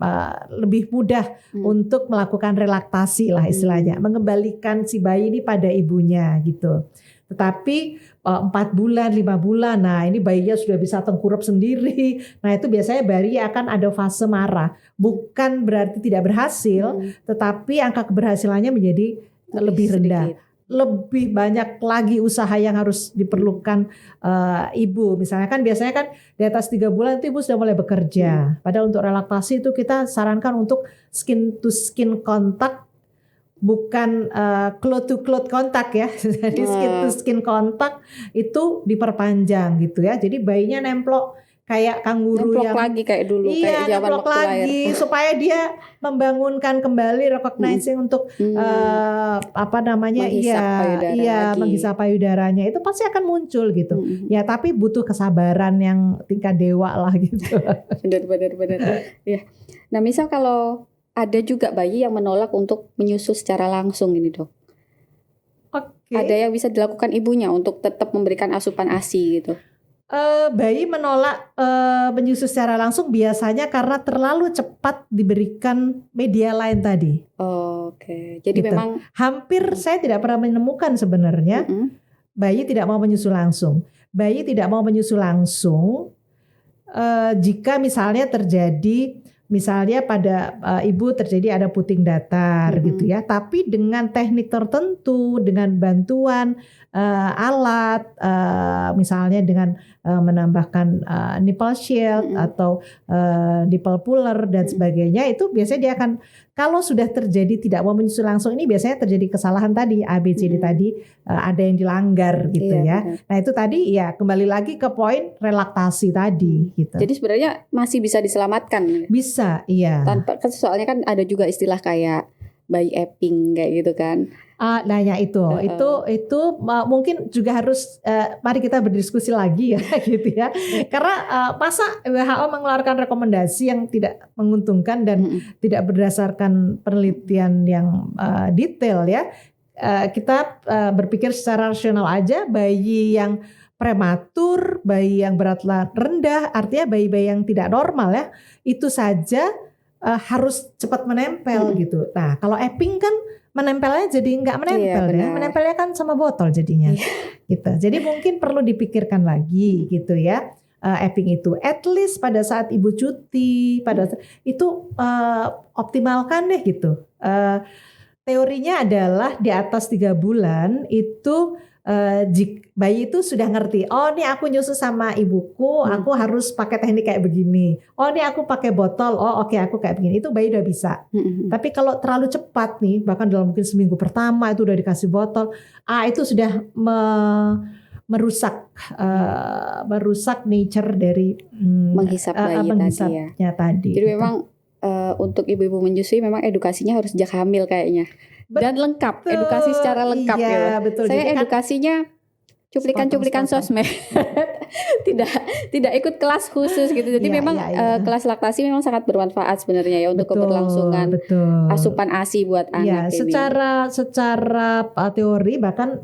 lebih mudah untuk melakukan relaktasi lah istilahnya, mengembalikan si bayi ini pada ibunya gitu. Tetapi 4 bulan, 5 bulan, nah ini bayinya sudah bisa tengkurap sendiri. Nah itu biasanya bayi akan ada fase marah. Bukan berarti tidak berhasil, tetapi angka keberhasilannya menjadi lebih rendah. Sedikit. Lebih banyak lagi usaha yang harus diperlukan ibu. Misalnya kan biasanya kan di atas 3 bulan itu ibu sudah mulai bekerja. Padahal untuk relaksasi itu kita sarankan untuk skin to skin contact, bukan cloth to cloth kontak ya. Jadi skin to skin kontak itu diperpanjang gitu ya. Jadi bayinya nemplok kayak kanguru yang lagi kayak dulu, iya, kayak zaman waktu lagi lahir. Supaya dia membangunkan kembali recognizing untuk menghisap payudaranya itu pasti akan muncul gitu. Ya tapi butuh kesabaran yang tingkat dewa lah gitu. Benar. Ya. Nah, misal kalau ada juga bayi yang menolak untuk menyusu secara langsung ini dok. Oke. Ada yang bisa dilakukan ibunya untuk tetap memberikan asupan ASI gitu. Bayi menolak menyusu secara langsung biasanya karena terlalu cepat diberikan media lain tadi. Oke. Jadi gitu. Memang hampir saya tidak pernah menemukan sebenarnya bayi tidak mau menyusu langsung. Bayi tidak mau menyusu langsung jika misalnya terjadi, misalnya pada ibu terjadi ada puting datar gitu ya, tapi dengan teknik tertentu, dengan bantuan alat, misalnya dengan menambahkan nipple shield atau nipple puller dan sebagainya, itu biasanya dia akan, kalau sudah terjadi tidak mau menyusu langsung ini biasanya terjadi kesalahan tadi ABCD tadi, ada yang dilanggar gitu ya. Nah itu tadi ya kembali lagi ke poin relaktasi tadi gitu. Jadi sebenarnya masih bisa diselamatkan. Bisa, iya. Tanpa, soalnya kan ada juga istilah kayak bayi epping kayak gitu kan. Nah ya itu mungkin juga harus mari kita berdiskusi lagi ya gitu ya. Karena masa WHO mengeluarkan rekomendasi yang tidak menguntungkan dan tidak berdasarkan penelitian yang detail ya. Kita berpikir secara rasional aja, bayi yang prematur, bayi yang berat rendah, artinya bayi-bayi yang tidak normal ya, itu saja harus cepat menempel gitu. Nah kalau epping kan menempelnya jadi nggak menempel ya, menempelnya kan sama botol jadinya, gitu. Jadi mungkin perlu dipikirkan lagi gitu ya, epping itu, at least pada saat ibu cuti, pada itu optimalkan deh gitu. Teorinya adalah di atas 3 bulan itu bayi itu sudah ngerti, oh nih aku nyusu sama ibuku, aku harus pakai teknik kayak begini. Oh nih aku pakai botol, oh oke aku kayak begini. Itu bayi udah bisa. Tapi kalau terlalu cepat nih, bahkan dalam mungkin seminggu pertama itu udah dikasih botol, itu sudah merusak nature dari menghisap bayi menghisapnya tadi. Jadi memang untuk ibu-ibu menyusui memang edukasinya harus sejak hamil kayaknya. Dan lengkap, edukasi secara lengkap iya, gitu. Betul. Saya jadi edukasinya cuplikan-cuplikan sosmed. tidak ikut kelas khusus gitu. Jadi memang kelas laktasi memang sangat bermanfaat sebenarnya ya untuk keberlangsungan asupan ASI buat anak ini. Secara teori bahkan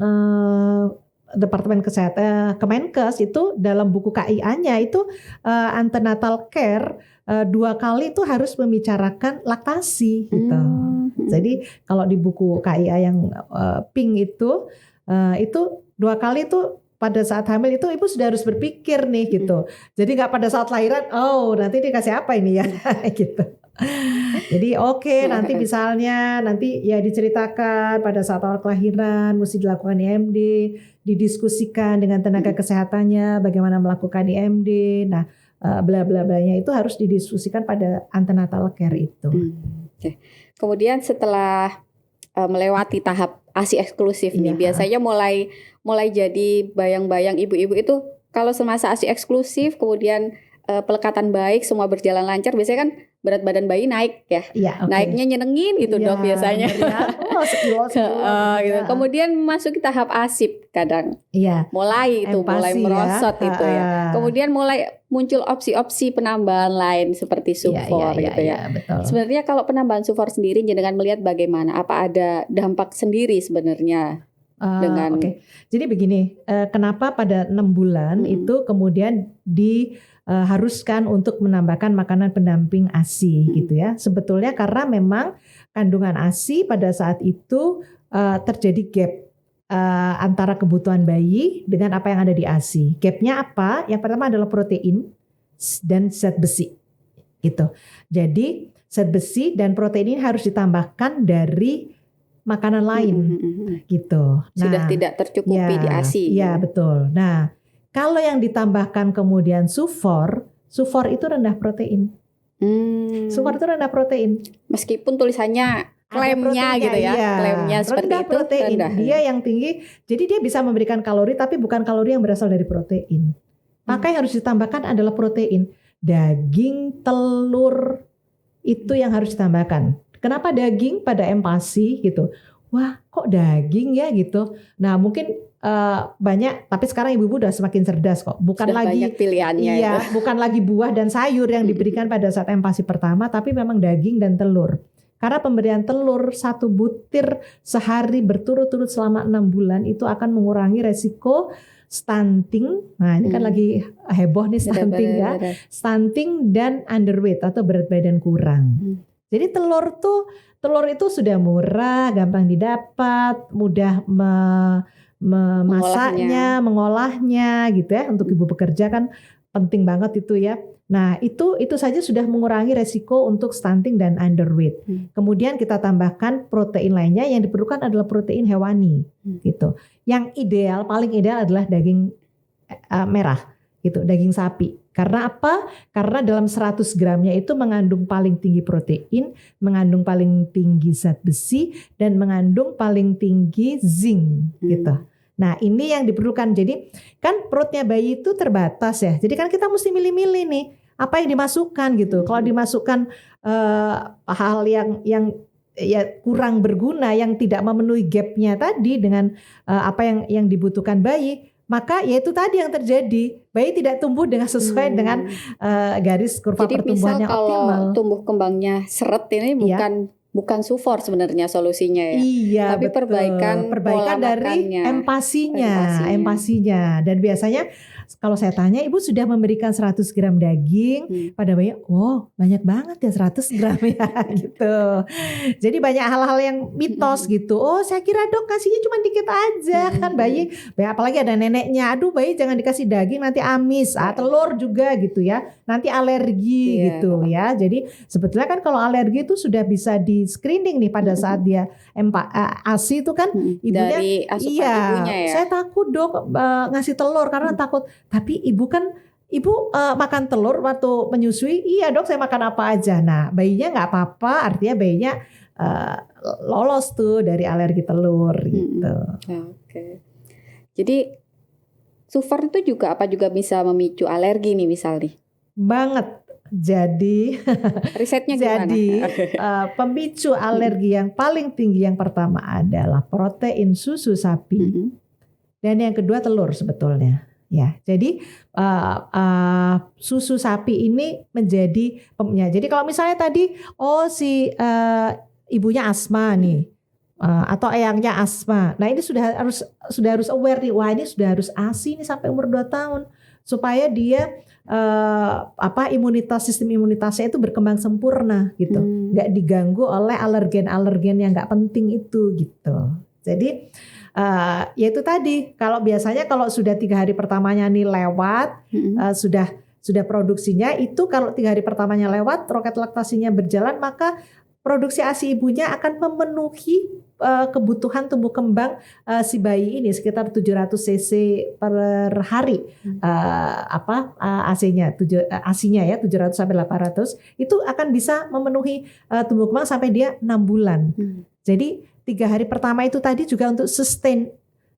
Departemen Kesehatan Kemenkes itu dalam buku KIA-nya itu antenatal care 2 kali itu harus membicarakan laktasi gitu. Jadi kalau di buku KIA yang pink itu 2 kali itu pada saat hamil itu ibu sudah harus berpikir nih gitu. Jadi nggak pada saat lahiran, oh nanti dikasih apa ini ya gitu. Jadi nanti misalnya nanti ya diceritakan pada saat awal kelahiran mesti dilakukan IMD, didiskusikan dengan tenaga kesehatannya bagaimana melakukan IMD. Nah, bla bla blanya itu harus didiskusikan pada antenatal care itu. Kemudian setelah melewati tahap ASI eksklusif nih, biasanya mulai jadi bayang-bayang ibu-ibu itu kalau semasa ASI eksklusif kemudian pelekatan baik semua berjalan lancar, biasanya kan berat badan bayi naik ya. Naiknya nyenengin gitu dok biasanya. Gitu. Kemudian masuk ke tahap ASIP kadang. Mulai merosot itu ya. Kemudian mulai muncul opsi-opsi penambahan lain seperti sufor gitu ya. Betul. Sebenarnya kalau penambahan sufor sendiri jenengan melihat bagaimana? Apa ada dampak sendiri sebenarnya? Jadi begini, kenapa pada 6 bulan itu kemudian diharuskan untuk menambahkan makanan pendamping ASI gitu ya. Sebetulnya karena memang kandungan ASI pada saat itu terjadi gap antara kebutuhan bayi dengan apa yang ada di ASI. Gapnya apa? Yang pertama adalah protein dan zat besi gitu. Jadi zat besi dan protein ini harus ditambahkan dari makanan lain gitu. Sudah tidak tercukupi di ASI. Iya betul. Nah, kalau yang ditambahkan kemudian sufor itu rendah protein. Sufor itu rendah protein. Meskipun tulisannya klaimnya gitu ya, klaimnya seperti rendah itu. Protein. Rendah. Dia yang tinggi, jadi dia bisa memberikan kalori tapi bukan kalori yang berasal dari protein. Maka yang harus ditambahkan adalah protein. Daging, telur itu yang harus ditambahkan. Kenapa daging pada empasi gitu? Wah, kok daging ya gitu. Nah, mungkin banyak, tapi sekarang ibu-ibu udah semakin cerdas kok. Bukan sudah lagi banyak pilihannya itu. Bukan lagi buah dan sayur yang diberikan pada saat empasi pertama, tapi memang daging dan telur. Karena pemberian telur 1 butir sehari berturut-turut selama 6 bulan itu akan mengurangi resiko stunting. Nah, ini kan lagi heboh nih stunting ya. Stunting dan underweight atau berat badan kurang. Jadi telur itu sudah murah, gampang didapat, mudah memasaknya, mengolahnya gitu ya. Untuk ibu pekerja kan penting banget itu ya. Nah, itu saja sudah mengurangi resiko untuk stunting dan underweight. Kemudian kita tambahkan protein lainnya, yang diperlukan adalah protein hewani gitu. Yang ideal, paling ideal adalah daging merah gitu, daging sapi. Karena apa? Karena dalam 100 gramnya itu mengandung paling tinggi protein, mengandung paling tinggi zat besi, dan mengandung paling tinggi zinc gitu. Nah, ini yang diperlukan. Jadi kan perutnya bayi itu terbatas ya. Jadi kan kita mesti milih-milih nih apa yang dimasukkan gitu. Kalau dimasukkan hal yang ya kurang berguna, yang tidak memenuhi gapnya tadi dengan apa yang dibutuhkan bayi, maka ya itu tadi yang terjadi, bayi tidak tumbuh dengan sesuai dengan garis kurva pertumbuhannya optimal. Jadi misal kalau tumbuh kembangnya seret ini bukan sufor sebenarnya solusinya ya. Iya, tapi betul. perbaikan dari empasinya. Dan biasanya kalau saya tanya, ibu sudah memberikan 100 gram daging pada bayi, oh banyak banget ya 100 gram ya gitu. Jadi banyak hal-hal yang mitos gitu. Oh saya kira dok kasihnya cuma dikit aja kan bayi, apalagi ada neneknya, aduh bayi jangan dikasih daging nanti amis, telur juga gitu ya, nanti alergi gitu ya. Jadi sebetulnya kan kalau alergi itu sudah bisa di screening nih pada saat dia ASI itu kan ibunya, dari asupan ibunya ya. Saya takut dok ngasih telur karena takut. Tapi ibu kan makan telur waktu menyusui. Iya dok saya makan apa aja. Nah bayinya nggak apa-apa, artinya bayinya lolos tuh dari alergi telur gitu. Oke. Jadi Sufar itu juga bisa memicu alergi nih misalnya? Banget. Jadi risetnya gimana? Jadi pemicu alergi yang paling tinggi yang pertama adalah protein susu sapi dan yang kedua telur sebetulnya. Ya, jadi susu sapi ini menjadi pemnya. Jadi kalau misalnya tadi si ibunya asma nih atau eyangnya asma. Nah, ini sudah harus aware nih. Wah, ini sudah harus ASI nih sampai umur 2 tahun supaya dia sistem imunitasnya itu berkembang sempurna gitu, nggak diganggu oleh alergen yang nggak penting itu gitu. Jadi ya itu tadi, kalau biasanya kalau sudah 3 hari pertamanya nih lewat, sudah produksinya itu kalau 3 hari pertamanya lewat, roket laktasinya berjalan, maka produksi ASI ibunya akan memenuhi kebutuhan tumbuh kembang si bayi ini sekitar 700 cc per hari. ASI-nya ya 700 sampai 800 itu akan bisa memenuhi tumbuh kembang sampai dia 6 bulan. Jadi 3 hari pertama itu tadi juga untuk sustain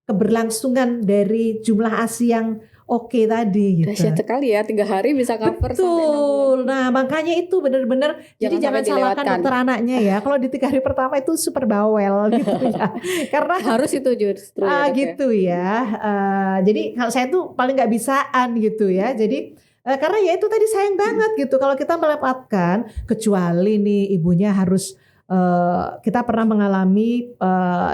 keberlangsungan dari jumlah ASI yang oke tadi gitu. Dahsyat sekali ya, 3 hari bisa cover. Betul. Sampai 6 bulan. Nah makanya itu benar-benar, jadi jangan salahkan dokter anaknya ya. Kalau di 3 hari pertama itu super bawel gitu ya. Karena harus itu justru ya, gitu ya. Jadi kalau saya tuh paling nggak bisaan gitu ya. Jadi karena ya itu tadi sayang banget gitu kalau kita melewatkan, kecuali nih ibunya harus kita pernah mengalami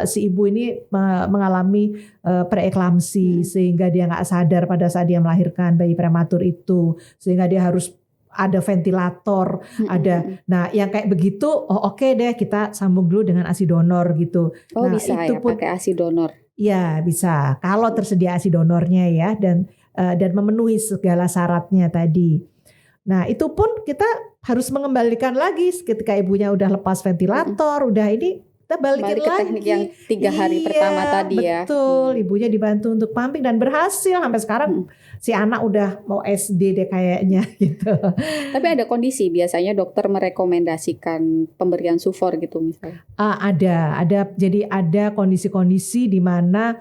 si ibu ini mengalami preeklamsi sehingga dia nggak sadar pada saat dia melahirkan bayi prematur itu, sehingga dia harus ada ventilator, ada. Nah, yang kayak begitu, oke deh kita sambung dulu dengan ASI donor gitu. Oh, nah, bisa itu ya pakai ASI donor. Ya bisa, kalau tersedia ASI donornya ya, dan memenuhi segala syaratnya tadi. Nah itu pun kita harus mengembalikan lagi ketika ibunya udah lepas ventilator, udah ini kita balikin balik ke lagi teknik yang 3 hari pertama tadi ya. Betul, ibunya dibantu untuk pumping dan berhasil sampai sekarang si anak udah mau SD deh kayaknya gitu. Tapi ada kondisi biasanya dokter merekomendasikan pemberian Sufor gitu misalnya? Ada. Jadi ada kondisi-kondisi di mana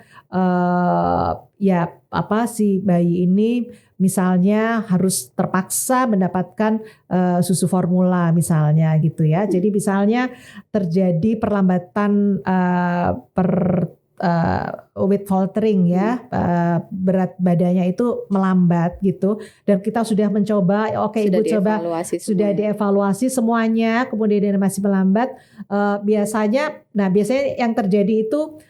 si bayi ini misalnya harus terpaksa mendapatkan susu formula misalnya gitu ya. Jadi misalnya terjadi perlambatan weight faltering ya, berat badannya itu melambat gitu, dan kita sudah mencoba, ibu coba sudah dievaluasi semuanya, kemudian dia masih melambat, biasanya yang terjadi itu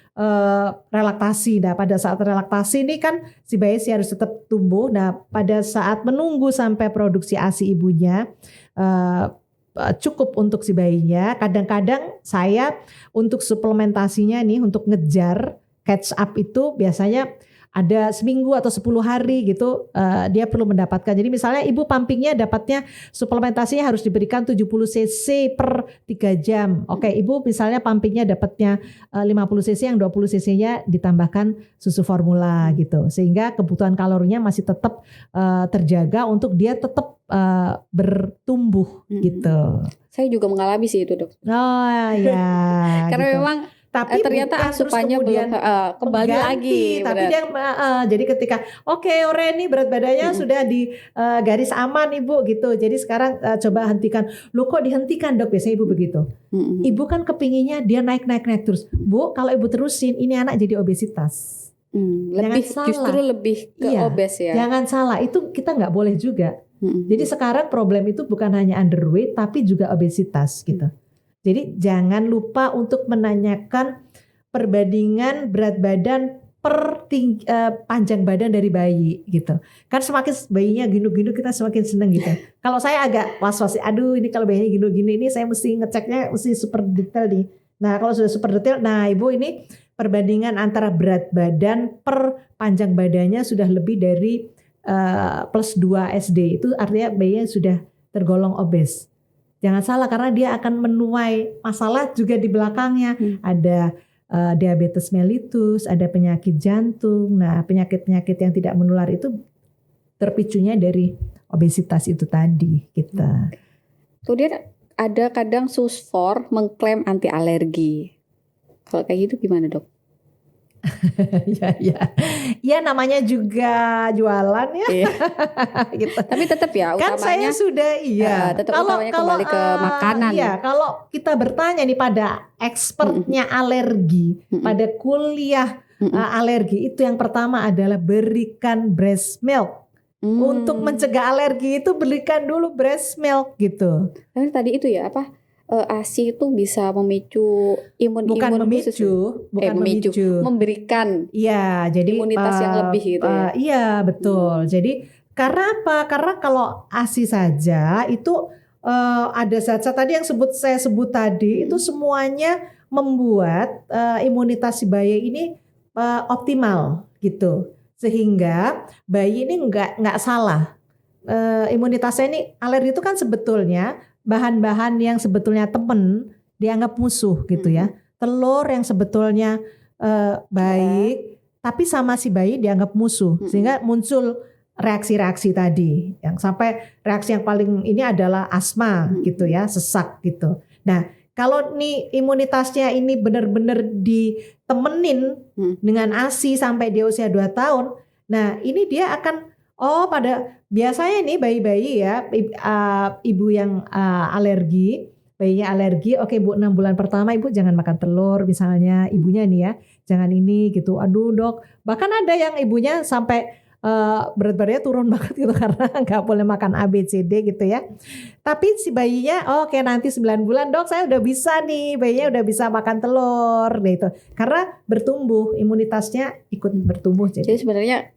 relaktasi. Nah pada saat relaktasi ini kan si bayi harus tetap tumbuh. Nah pada saat menunggu sampai produksi ASI ibunya cukup untuk si bayinya, kadang-kadang saya untuk suplementasinya nih, untuk ngejar catch up itu biasanya ada seminggu atau 10 hari gitu, dia perlu mendapatkan. Jadi misalnya ibu pumpingnya dapatnya suplementasinya harus diberikan 70 cc per 3 jam. Oke, ibu misalnya pumpingnya dapatnya 50 cc, yang 20 cc-nya ditambahkan susu formula gitu. Sehingga kebutuhan kalorinya masih tetap terjaga untuk dia tetap bertumbuh gitu. Saya juga mengalami sih itu dok. Oh ya. Karena gitu. Memang tapi ternyata asupannya belum kembali lagi. Tapi dia jadi ketika Ore nih berat badannya sudah di garis aman ibu gitu. Jadi sekarang coba hentikan. Loh kok dihentikan dok? Biasanya ibu begitu. Ibu kan kepinginnya dia naik terus. Bu kalau ibu terusin ini anak jadi obesitas. Justru lebih ke obes ya. Jangan salah, itu kita nggak boleh juga. Jadi sekarang problem itu bukan hanya underweight tapi juga obesitas gitu. Jadi jangan lupa untuk menanyakan perbandingan berat badan panjang badan dari bayi gitu. Kan semakin bayinya gendut-gendut kita semakin seneng gitu. Kalau saya agak was-was, aduh ini kalau bayinya gendut-gendut ini saya mesti ngeceknya mesti super detail nih. Nah kalau sudah super detail, nah ibu ini perbandingan antara berat badan per panjang badannya sudah lebih dari plus 2 SD. Itu artinya bayinya sudah tergolong obes. Jangan salah karena dia akan menuai masalah juga di belakangnya. Ada diabetes mellitus, ada penyakit jantung. Nah, penyakit-penyakit yang tidak menular itu terpicunya dari obesitas itu tadi kita. Kemudian ada kadang Susfor mengklaim anti alergi. Kalau kayak gitu gimana, Dok? Ya namanya juga jualan ya. Iya. Gitu. Tapi tetap ya kan utamanya. Saya sudah Tetap utamanya kembali ke makanan. Iya, kalau kita bertanya nih pada expertnya alergi, pada kuliah alergi itu yang pertama adalah berikan breast milk. Untuk mencegah alergi itu berikan dulu breast milk gitu. Karena tadi itu ya apa? ASI itu bisa memicu bukan memicu, memberikan jadi imunitas yang lebih gitu ya. Iya betul. Jadi karena apa? Karena kalau ASI saja itu ada zat-zat tadi yang saya sebut tadi itu semuanya membuat imunitas si bayi ini optimal gitu, sehingga bayi ini nggak salah. Imunitasnya ini alergi itu kan sebetulnya bahan-bahan yang sebetulnya temen dianggap musuh gitu ya. Telur yang sebetulnya baik tapi sama si bayi dianggap musuh sehingga muncul reaksi-reaksi tadi yang sampai reaksi yang paling ini adalah asma gitu ya, sesak gitu. Nah kalau nih imunitasnya ini benar-benar ditemenin dengan ASI sampai dia usia 2 tahun, nah ini dia akan pada biasanya nih bayi-bayi ya ibu yang alergi, bayinya alergi, oke Bu 6 bulan pertama ibu jangan makan telur misalnya, ibunya nih ya jangan ini gitu, aduh dok, bahkan ada yang ibunya sampai berat badannya turun banget gitu karena nggak boleh makan A, B, C, D gitu ya. Tapi si bayinya oke nanti 9 bulan dok saya udah bisa nih, bayinya udah bisa makan telur gitu. Karena bertumbuh, imunitasnya ikut bertumbuh. Jadi sebenarnya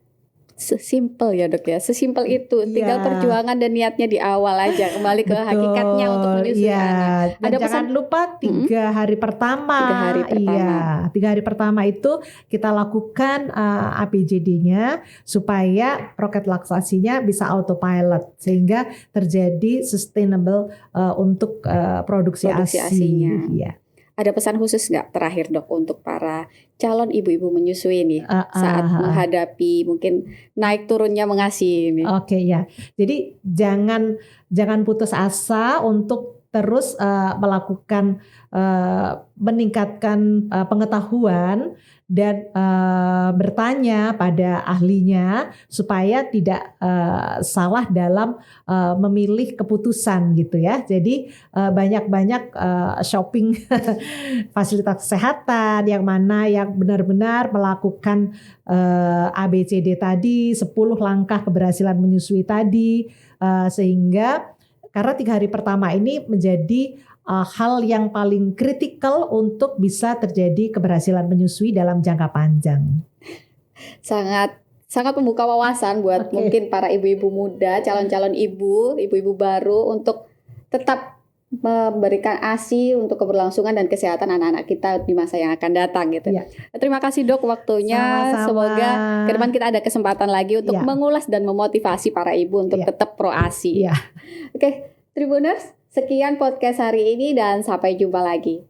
sesimpel ya dok ya, sesimpel itu, tinggal perjuangan dan niatnya di awal aja, kembali ke hakikatnya untuk menyusui anak. Dan ada jangan lupa 3 hari pertama. 3 hari pertama. 3 hari pertama itu kita lakukan APJD-nya supaya roket laktasinya bisa autopilot sehingga terjadi sustainable untuk produksi ASI-nya. Iya. Ada pesan khusus nggak terakhir dok untuk para calon ibu-ibu menyusui nih saat menghadapi mungkin naik turunnya mengasihi ini? Oke ya, jadi jangan putus asa untuk terus melakukan meningkatkan pengetahuan dan bertanya pada ahlinya supaya tidak salah dalam memilih keputusan gitu ya. Jadi banyak-banyak shopping fasilitas kesehatan yang mana yang benar-benar melakukan ABCD tadi, 10 langkah keberhasilan menyusui tadi, sehingga karena 3 hari pertama ini menjadi hal yang paling kritikal untuk bisa terjadi keberhasilan menyusui dalam jangka panjang. Sangat membuka wawasan buat mungkin para ibu-ibu muda, calon-calon ibu-ibu baru untuk tetap memberikan ASI untuk keberlangsungan dan kesehatan anak-anak kita di masa yang akan datang gitu. Ya. Terima kasih dok waktunya. Sama-sama. Semoga ke depan kita ada kesempatan lagi untuk mengulas dan memotivasi para ibu untuk tetap pro ASI. Oke, Tribuners, sekian podcast hari ini dan sampai jumpa lagi.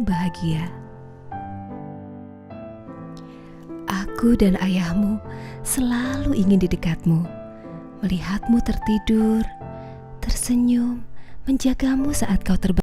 paling bahagia. Aku dan ayahmu selalu ingin di dekatmu, melihatmu tertidur, tersenyum, menjagamu saat kau terbangun.